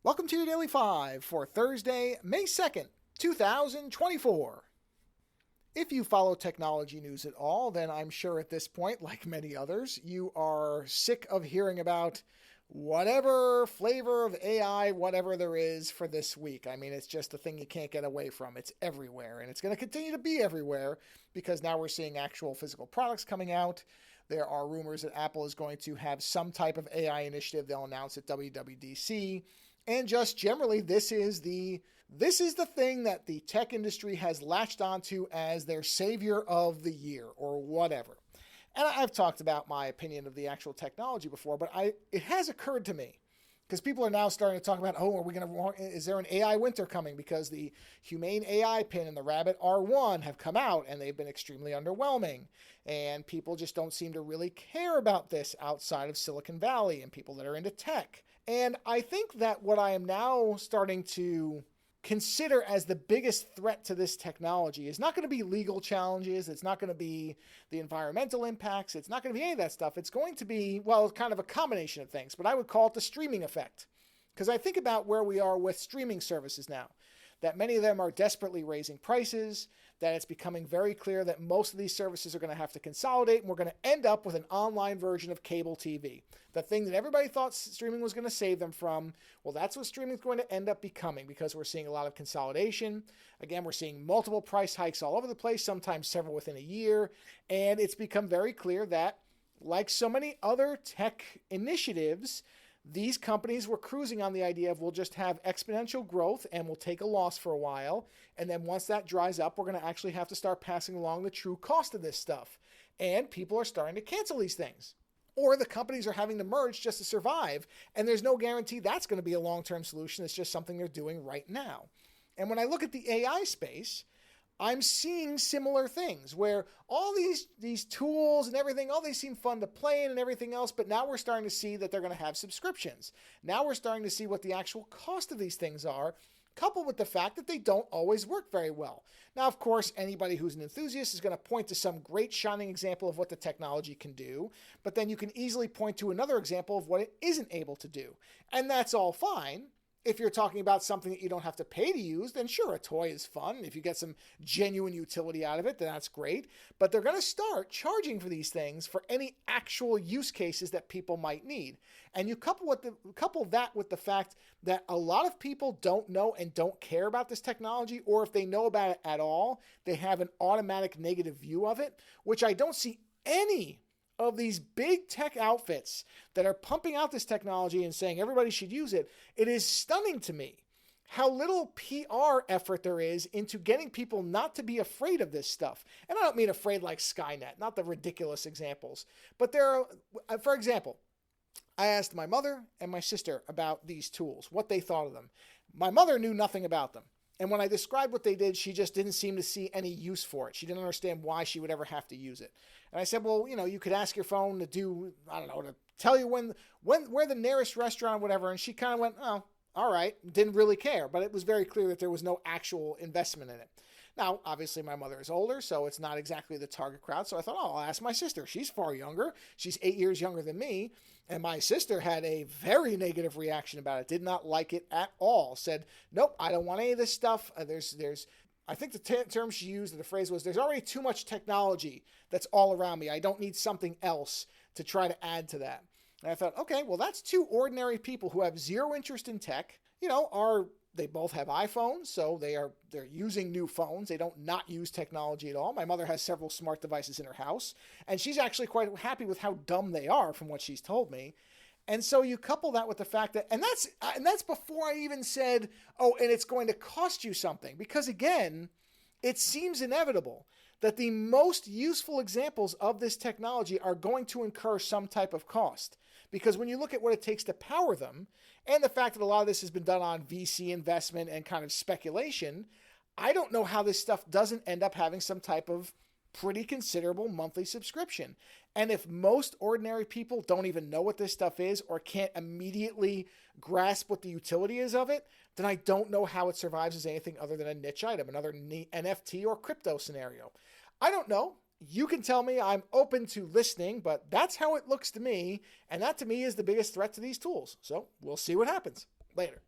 Welcome to your Daily 5 for Thursday, May 2nd, 2024. If you follow technology news at all, then I'm sure at this point, like many others, you are sick of hearing about whatever flavor of AI, whatever there is for this week. I mean, it's just a thing you can't get away from. It's everywhere, and it's going to continue to be everywhere because now we're seeing actual physical products coming out. There are rumors that Apple is going to have some type of AI initiative they'll announce at WWDC. And just generally, this is the thing that the tech industry has latched onto as their savior of the year or whatever. And I've talked about my opinion of the actual technology before, but it has occurred to me because people are now starting to talk about, is there an AI winter coming? Because the Humane AI pin and the Rabbit R1 have come out and they've been extremely underwhelming. And people just don't seem to really care about this outside of Silicon Valley and people that are into tech. And I think that what I am now starting to consider as the biggest threat to this technology is not going to be legal challenges. It's not going to be the environmental impacts. It's not going to be any of that stuff. It's going to be, well, kind of a combination of things, but I would call it the streaming effect. Because I think about where we are with streaming services now, that many of them are desperately raising prices, that it's becoming very clear that most of these services are going to have to consolidate, and we're going to end up with an online version of cable TV. The thing that everybody thought streaming was going to save them from, well, that's what streaming is going to end up becoming because we're seeing a lot of consolidation. Again, we're seeing multiple price hikes all over the place, sometimes several within a year, and it's become very clear that, like so many other tech initiatives, these companies were cruising on the idea of we'll just have exponential growth and we'll take a loss for a while. And then once that dries up, we're going to actually have to start passing along the true cost of this stuff. And people are starting to cancel these things. Or the companies are having to merge just to survive. And there's no guarantee that's going to be a long-term solution. It's just something they're doing right now. And when I look at the AI space, I'm seeing similar things where all these tools and everything, they seem fun to play in and everything else, but now we're starting to see that they're going to have subscriptions. Now we're starting to see what the actual cost of these things are, coupled with the fact that they don't always work very well. Now, of course, anybody who's an enthusiast is going to point to some great shining example of what the technology can do, but then you can easily point to another example of what it isn't able to do. And that's all fine. If you're talking about something that you don't have to pay to use, then sure, a toy is fun. If you get some genuine utility out of it, then that's great. But they're going to start charging for these things for any actual use cases that people might need. And you couple that with the fact that a lot of people don't know and don't care about this technology, or if they know about it at all, they have an automatic negative view of it, which I don't see any of these big tech outfits that are pumping out this technology and saying everybody should use it. It is stunning to me how little PR effort there is into getting people not to be afraid of this stuff. And I don't mean afraid like Skynet, not the ridiculous examples. But there are, for example, I asked my mother and my sister about these tools, what they thought of them. My mother knew nothing about them. And when I described what they did, she just didn't seem to see any use for it. She didn't understand why she would ever have to use it. And I said, well, you could ask your phone to do, to tell you where the nearest restaurant, or whatever. And she kind of went, oh, all right. Didn't really care. But it was very clear that there was no actual investment in it. Now, obviously, my mother is older, so it's not exactly the target crowd. So I thought, I'll ask my sister. She's far younger. She's 8 years younger than me. And my sister had a very negative reaction about it, did not like it at all. Said, nope, I don't want any of this stuff. I think the term she used, the phrase was, there's already too much technology that's all around me. I don't need something else to try to add to that. And I thought, okay, well, that's two ordinary people who have zero interest in tech, they both have iPhones, so they're using new phones. They don't not use technology at all. My mother has several smart devices in her house, and she's actually quite happy with how dumb they are from what she's told me. And so you couple that with the fact that, and that's before I even said, oh, and it's going to cost you something. Because again, it seems inevitable that the most useful examples of this technology are going to incur some type of cost. Because when you look at what it takes to power them, and the fact that a lot of this has been done on VC investment and kind of speculation, I don't know how this stuff doesn't end up having some type of pretty considerable monthly subscription. And if most ordinary people don't even know what this stuff is or can't immediately grasp what the utility is of it, then I don't know how it survives as anything other than a niche item, another NFT or crypto scenario. I don't know. You can tell me. I'm open to listening, but that's how it looks to me. And that to me is the biggest threat to these tools. So we'll see what happens. Later.